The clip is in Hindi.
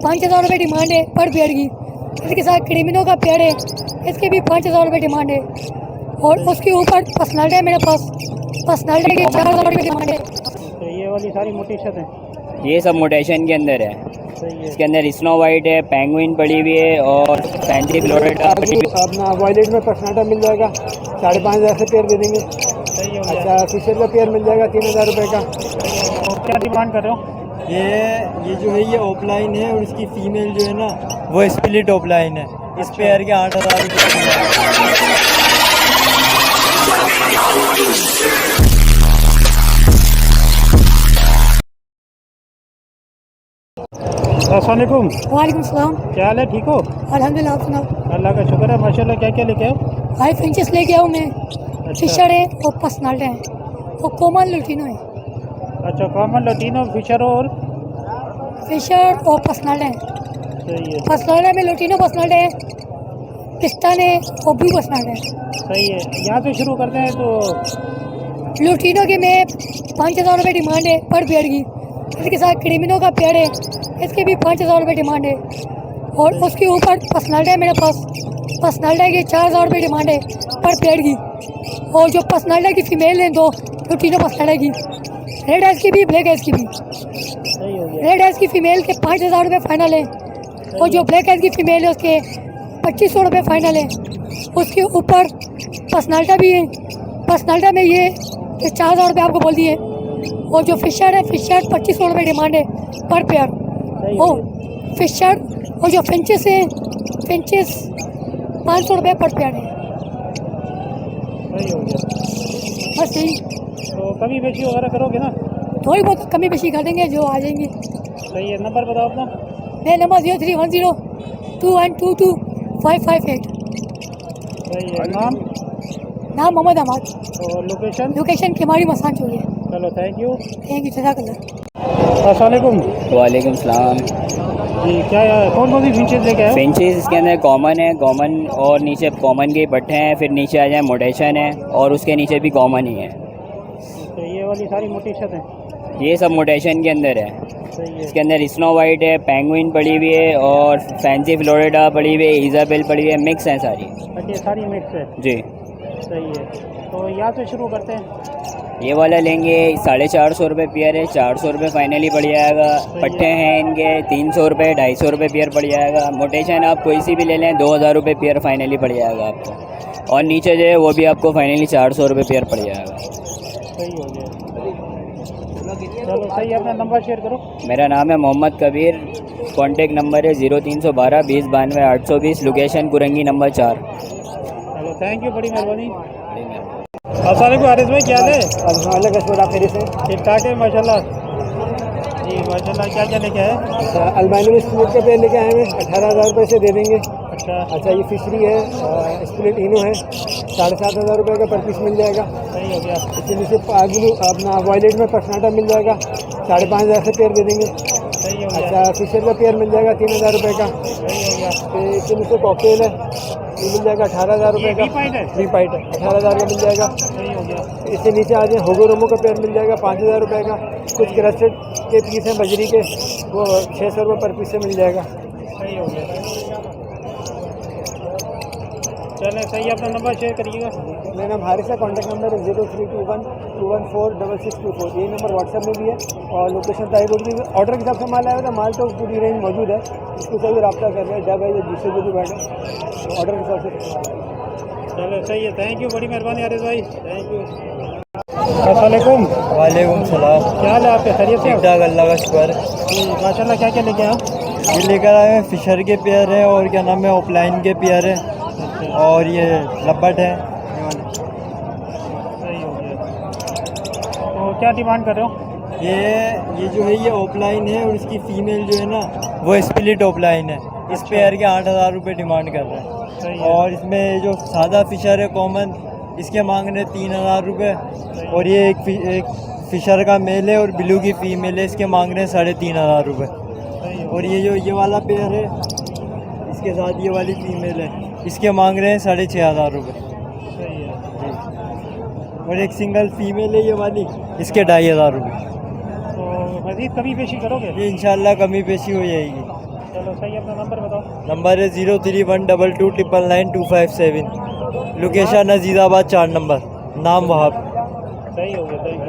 5,000 रुपये डिमांड है पर पेड़ की। इसके साथ क्रिमिनो का पेड़ है, इसकी भी 5,000 रुपये डिमांड है। और उसके ऊपर पर्सनल है मेरे पास, पर्सनल की 4,000 रुपये डिमांड है। तो ये वाली सारी मोटेशन है, ये सब मोटेशन के अंदर है। सही है। इसके अंदर स्नो वाइट है, पेंगुइन पड़ी हुई है और फैंसी फ्लोरिडा पड़ी हुई अपना वॉयलेट में पर्सनाटा मिल जाएगा, 5,500 से पेयर दे देंगे। सही हो गया। अच्छा फिशर का पेयर मिल जाएगा 3,000 रुपये का। तो क्या डिमांड कर रहे हो? ये जो है ये ऑफलाइन है और इसकी फीमेल जो है ना वो स्प्लिट ऑफलाइन है। इस पेयर के 8,000 रुपये। अस्सलाम वालेकुम, वालेकुम सलाम। क्या हाल है? ठीक हो? अल्हम्दुलिल्लाह, आप सुनाओ। अल्लाह का शुक्र है, माशाल्लाह। क्या क्या लेके आओ? हाई फिंचेस लेके आऊँ मैं, अच्छा फिशर है और पर्सनल है और कॉमन लुटिनो है। अच्छा, कॉमन लटीनो फिशर और फिशर और पर्सनल है। सही है, पर्सनल में लुटिनो पर्सनल है, किस्टन है और ब्लू पर्सनल है। सही है। यहाँ से शुरू करते हैं। तो लुटिनो के में 5,000 रुपये डिमांड है पर पेड़ की। इसके साथ क्रिमिनो का पेड़ है, इसके भी 5,000 रुपये डिमांड है। और उसके ऊपर पर्सनल है मेरे पास, पर्सनल की 4,000 रुपये डिमांड है पर पेड़ की। और जो पर्सनल की फ़ीमेल है दो, लुटिनो पर्सनल की, रेड आइज की भी ब्लैक आइज की भी। सही हो गया। रेड आइज की फ़ीमेल के 5,000 रुपये फाइनल है और जो ब्लैक आइज की फ़ीमेल है उसके 2,500 रुपये फाइनल है। उसके ऊपर पर्सनाल्टा भी है, पर्सनाल्टा में ये 4,000 रुपये आपको बोल दिए। और जो फिशर है, फिशर 2,500 रुपये डिमांड है पर पेयर। सही हो ओ गया। फिशर और जो फिंचेस है, फिंचेस 500 रुपये पर पेयर है। सही हो गया। बस यही, तो कमी बेची वगैरह करोगे ना? थोड़ी बहुत कमी बेशी कर देंगे जो आ जाएंगे। सही है। नंबर बताओ अपना। मेरा नंबर 0310 2122 558। सही है। नाम नाम मोहम्मद अहमद, और लोकेशन? लोकेशन केमाड़ी मसान चौक है। चलो, थैंक यू। थैंक यू, जज़ाकल्लाह। अस्सलाम वालेकुम वालेकुम सलाम। जी, क्या कौन कौन सी फिंचेस लेके आए हो? फिंचेस इसके अंदर कॉमन है, कॉमन और नीचे कॉमन के पट्टे हैं, फिर नीचे आ जाए मोटेशन है और उसके नीचे भी कॉमन ही है। तो ये वाली सारी मोटेशन है, ये सब मोटेशन के अंदर है। सही है। इसके अंदर स्नो वाइट है, पेंगुइन पड़ी हुई है और फैंसी फ्लोरिडा पड़ी हुई है, इजाबेल पड़ी हुई है, मिक्स है सारी। अच्छा, ये सारी मिक्स है। जी, सही है। तो यहाँ से शुरू करते हैं। ये वाला लेंगे 450 रुपये पेयर है, 400 रुपये फाइनली पड़ जाएगा। पट्टे हैं इनके 300 रुपये, 250 रुपये पेयर पड़ जाएगा। मोटेशन आप कोई सी भी ले लें 2,000 रुपये पेयर फाइनली पड़ जाएगा आपको। और नीचे जो है वो भी आपको फाइनली 400 रुपये पेयर पड़ जाएगा। सही हो गया। चलो, सही है। अपना नंबर शेयर करो। मेरा नाम है मोहम्मद कबीर, कॉन्टेक्ट नंबर है 0312 20 92 820, लोकेशन कुरंगी नंबर 4। चलो, थैंक यू, बड़ी मेहरबानी। अस्सलाम वालेकुम आरिफ भाई, क्या हाल है? अल्हम्दुलिल्लाह कस्टमर मेरे से। ठीक ठाक है, माशाल्लाह। जी माशाल्लाह। क्या क्या लेके आए? अच्छा अल्बानी में स्प्लिट का पेयर लेके आए हैं, 18,000 रुपये से दे देंगे। अच्छा, अच्छा ये फिशरी है, स्प्लिट इनो है, 7,500 रुपये का पर पीस मिल जाएगा। सही हो गया। इसके नीचे आगू अपना वॉयलेट में पर्सनाटा मिल जाएगा, 5,500 से पेयर दे देंगे। सही हो गया। अच्छा फिशर का पेयर मिल जाएगा 3,000 रुपये का। सही हो गया। फिर इसके नीचे कॉकटेल है, ये मिल जाएगा 18,000 रुपये ये का। V-Pint है? V-Pint है, 18,000 का मिल जाएगा। सही हो गया। इसके नीचे आ जाए होगो रोमो का पेयर मिल जाएगा 5,000 रुपये का। कुछ क्रस्टेड के पीस हैं बजरी के, वो 600 रुपये पर पीस से मिल जाएगा। सही हो गया। चले, सही है। अपना नंबर शेयर करिएगा। मेरा नाम हारिस है, कॉन्टैक्ट नंबर है 0321 214 6624। यही नंबर व्हाट्सएप में भी है और लोकेशन तारीख होगी। ऑर्डर के हिसाब से माल आएगा, माल तो पूरी रेंज मौजूद है, इसको सही रब्ता कर रहे हैं जब है दूसरे जो भी बैठे तो ऑर्डर के हिसाब से। चलो, सही है। थैंक यू, बड़ी मेहरबानी आरिफ भाई, थैंक यू। अस्सलाम वालेकुम। वालेकुम सलाम। क्या हाल है आपके? खैरियत से? ठीक ठाक, अल्लाह का शुक्र है। जी माशाल्लाह। क्या क्या लेके आए हो? ये लेकर आए हैं फिशर के पेयर है और क्या नाम है ऑफलाइन के पेयर है और ये लब्बट है। सही हो गया। तो क्या डिमांड कर रहे हो? ये जो है ये ऑफलाइन है और इसकी फीमेल जो है ना वो स्प्लिट ऑफलाइन है। इस पेयर के 8,000 रुपये डिमांड कर रहे हैं। सही है। और इसमें जो सादा फिशर है कॉमन, इसके मांग रहे 3,000 रुपये। और ये एक फिशर का मेल है और ब्लू की फीमेल है, इसके मांग रहे हैं 3,500 रुपये। सही है। और ये जो ये वाला पेयर है इसके साथ ये वाली फीमेल है, इसके मांग रहे हैं 6,500 रुपये। सही है। और एक सिंगल फीमेल है ये वाली, इसके 2,500 रुपये। तो मज़ीद कमी पेशी करोगे? ये इंशाल्लाह कमी पेशी हो जाएगी। चलो सही है, अपना नंबर बताओ। नंबर है 0312292957। Location Azizabad 4 number. नाम वहाब। सही हो गया, थैंक यू।